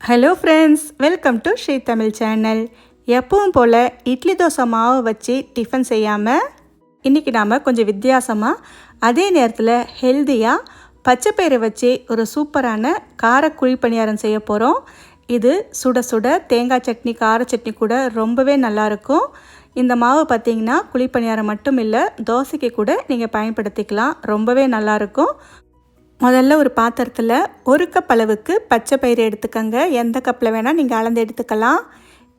Hello friends, welcome to Sri Tamil channel. எப்பவும் போல் இட்லி தோசை மாவு வச்சு டிஃபன் செய்யாமல் இன்றைக்கி நாம் கொஞ்சம் வித்தியாசமாக அதே நேரத்தில் ஹெல்த்தியாக பச்சைப்பயிரை வச்சு ஒரு சூப்பரான கார குழி பணியாரம் செய்ய போகிறோம். இது சுட சுட தேங்காய் சட்னி, கார சட்னி கூட ரொம்பவே நல்லாயிருக்கும். இந்த மாவு பார்த்திங்கன்னா குழி பணியாரம் மட்டும் இல்லை, தோசைக்கு கூட நீங்கள் பயன்படுத்திக்கலாம். ரொம்பவே நல்லாயிருக்கும். முதல்ல ஒரு பாத்திரத்தில் 1 கப் அளவுக்கு பச்சை பயிறு எடுத்துக்கங்க. எந்த கப்பில் வேணால் நீங்கள் அளந்து எடுத்துக்கலாம்.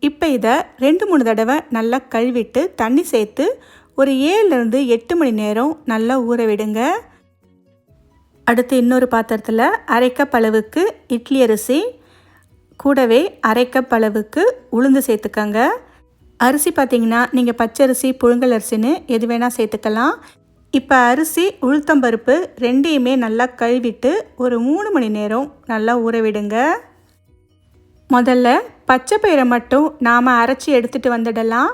இப்போ இதை 2-3 தடவை நல்லா கழுவிட்டு தண்ணி சேர்த்து ஒரு 7லேருந்து 8 மணி நேரம் நல்லா ஊற விடுங்க. அடுத்து இன்னொரு பாத்திரத்தில் 1/2 கப் அளவுக்கு இட்லி அரிசி, கூடவே 1/2 கப் அளவுக்கு உளுந்து சேர்த்துக்கங்க. அரிசி பார்த்திங்கன்னா நீங்கள் பச்சரிசி, புழுங்கல் அரிசின்னு எது வேணால் சேர்த்துக்கலாம். இப்போ அரிசி, உளுத்தம்பருப்பு ரெண்டையுமே நல்லா கழுவிட்டு ஒரு 3 மணி நேரம் நல்லா ஊற விடுங்க. முதல்ல பச்சை பயிரை மட்டும் நாம் அரைச்சி எடுத்துகிட்டு வந்துடலாம்.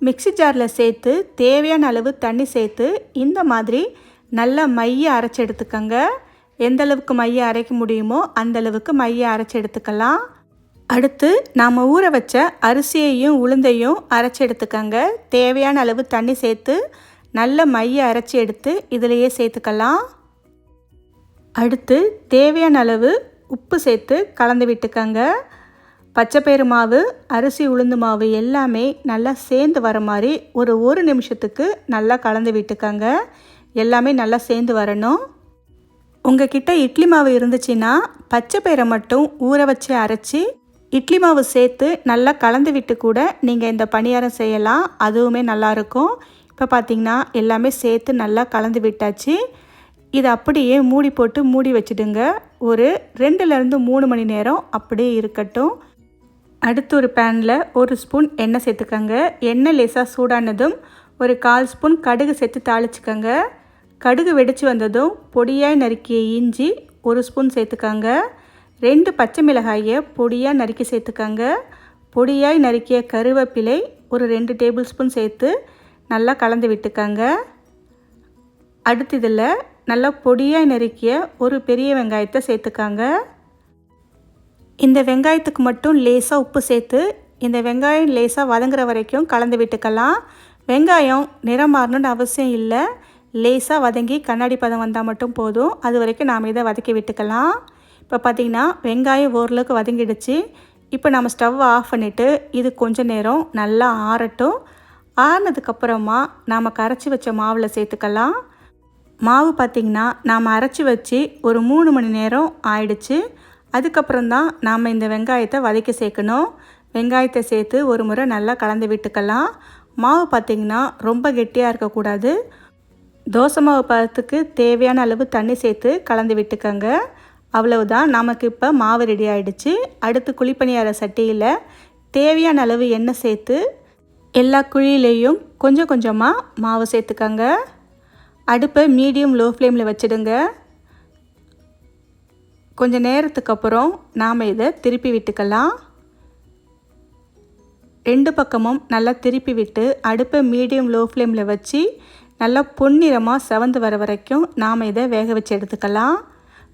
மிக்ஸி ஜாரில் சேர்த்து தேவையான அளவு தண்ணி சேர்த்து இந்த மாதிரி நல்லா மைய அரைச்சி எடுத்துக்கோங்க. எந்த அளவுக்கு மைய அரைக்க முடியுமோ அந்த அளவுக்கு மைய அரைச்சி எடுத்துக்கலாம். அடுத்து நாம் ஊற வச்ச அரிசியையும் உளுந்தையும் அரைச்சி எடுத்துக்கோங்க. தேவையான அளவு தண்ணி சேர்த்து நல்ல மைய அரைச்சி எடுத்து இதிலையே சேர்த்துக்கலாம். அடுத்து தேவையான அளவு உப்பு சேர்த்து கலந்து விட்டுக்கங்க. பச்சைப்பயிறு மாவு, அரிசி, உளுந்து மாவு எல்லாமே நல்லா சேர்ந்து வர மாதிரி ஒரு நிமிஷத்துக்கு நல்லா கலந்து விட்டுக்கங்க. எல்லாமே நல்லா சேர்ந்து வரணும். உங்கள் கிட்ட இட்லி மாவு இருந்துச்சுன்னா பச்சைப்பயிரை மட்டும் ஊற வச்சு அரைச்சி இட்லி மாவு சேர்த்து நல்லா கலந்து விட்டு கூட நீங்கள் இந்த பணியாரம் செய்யலாம். அதுவுமே நல்லாயிருக்கும். இப்போ பார்த்திங்கன்னா எல்லாமே சேர்த்து நல்லா கலந்து விட்டாச்சு. இதை அப்படியே மூடி போட்டு மூடி வச்சுடுங்க. ஒரு 2லேருந்து 3 மணி நேரம் அப்படியே இருக்கட்டும். அடுத்து ஒரு பேனில் 1 ஸ்பூன் எண்ணெய் சேர்த்துக்கங்க. எண்ணெய் லேசாக சூடானதும் ஒரு 1/4 ஸ்பூன் கடுகு சேர்த்து தாளிச்சுக்கோங்க. கடுகு வெடித்து வந்ததும் பொடியாய் நறுக்கிய இஞ்சி 1 ஸ்பூன் சேர்த்துக்கோங்க. 2 பச்சை மிளகாயை பொடியாக நறுக்கி சேர்த்துக்கோங்க. பொடியாய் நறுக்கிய கருவேப்பிலை ஒரு 2 டேபிள் ஸ்பூன் சேர்த்து நல்லா கலந்து விட்டுக்கங்க. அடுத்து இதில் நல்லா பொடியாக நறுக்கிய ஒரு பெரிய வெங்காயத்தை சேர்த்துக்காங்க. இந்த வெங்காயத்துக்கு மட்டும் லேசாக உப்பு சேர்த்து இந்த வெங்காயம் லேசாக வதங்குற வரைக்கும் கலந்து விட்டுக்கலாம். வெங்காயம் நிறம் மாறணுன்னு அவசியம் இல்லை. லேசாக வதங்கி கண்ணாடி பதம் வந்தால் மட்டும் போதும். அது வரைக்கும் நாம் இதை வதக்கி விட்டுக்கலாம். இப்போ பார்த்திங்கன்னா வெங்காயம் ஓரளவுக்கு வதங்கிடுச்சு. இப்போ நம்ம ஸ்டவ் ஆஃப் பண்ணிவிட்டு இது கொஞ்சம் நேரம் நல்லா ஆறட்டும். ஆறினதுக்கப்புறமா நாம் கரைச்சி வச்ச மாவில் சேர்த்துக்கலாம். மாவு பார்த்திங்கன்னா நாம் அரைச்சி வச்சு ஒரு 3 மணி நேரம் ஆயிடுச்சு. அதுக்கப்புறம் தான் நாம் இந்த வெங்காயத்தை வதக்கி சேர்க்கணும். வெங்காயத்தை சேர்த்து ஒரு முறை நல்லா கலந்து விட்டுக்கலாம். மாவு பார்த்திங்கன்னா ரொம்ப கெட்டியாக இருக்கக்கூடாது. தோசை மாவு பதத்துக்கு தேவையான அளவு தண்ணி சேர்த்து கலந்து விட்டுக்கங்க. அவ்வளவுதான், நமக்கு இப்போ மாவு ரெடி ஆகிடுச்சு. அடுத்து குழிப்பணியார சட்டியில் தேவையான அளவு எண்ணெய் சேர்த்து எல்லா குழியிலையும் கொஞ்சம் கொஞ்சமாக மாவு சேர்த்துக்கங்க. அடுப்பை மீடியம் லோ ஃப்ளேமில் வச்சுடுங்க. கொஞ்சம் நேரத்துக்கு அப்புறம் நாம் இதை திருப்பி விட்டுக்கலாம். 2 பக்கமும் நல்லா திருப்பி விட்டு அடுப்பை மீடியம் லோ ஃப்ளேமில் வச்சு நல்லா பொன்னிறமாக செவந்து வர வரைக்கும் நாம் இதை வேக வச்சு எடுத்துக்கலாம்.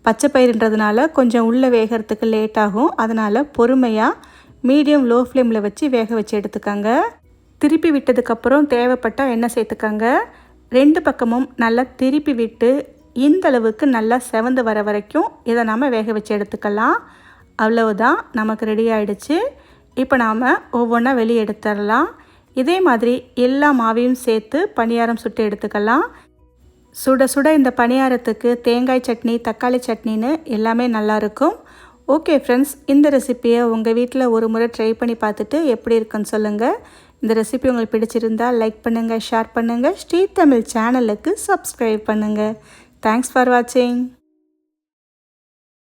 பச்சை பயிறுன்றதுனால கொஞ்சம் உள்ளே வேகிறதுக்கு லேட் ஆகும். அதனால் பொறுமையாக மீடியம் லோ ஃப்ளேமில் வச்சு வேக வச்சு எடுத்துக்கங்க. திருப்பி விட்டதுக்கப்புறம் தேவைப்பட்டால் எண்ணெய் சேர்த்துக்கங்க. 2 பக்கமும் நல்லா திருப்பி விட்டு இந்த அளவுக்கு நல்லா செவந்து வர வரைக்கும் இதை நாம் வேக வச்சு எடுத்துக்கலாம். அவ்வளவுதான், நமக்கு ரெடி ஆகிடுச்சு. இப்போ நாம் ஒவ்வொன்றா வெளியே எடுத்துடலாம். இதே மாதிரி எல்லா மாவையும் சேர்த்து பணியாரம் சுட்டு எடுத்துக்கலாம். சுட சுட இந்த பணியாரத்துக்கு தேங்காய் சட்னி, தக்காளி சட்னின்னு எல்லாமே நல்லாயிருக்கும். ஓகே ஃப்ரெண்ட்ஸ், இந்த ரெசிப்பியை உங்கள் வீட்டில் ஒரு முறை ட்ரை பண்ணி பார்த்துட்டு எப்படி இருக்குன்னு சொல்லுங்கள். இந்த ரெசிபி உங்களுக்கு பிடிச்சிருந்தால் லைக் பண்ணுங்கள், ஷேர் பண்ணுங்கள். ஸ்ரீ தமிழ் சேனலுக்கு சப்ஸ்கிரைப் பண்ணுங்கள். தேங்க்ஸ் ஃபார் வாட்சிங்.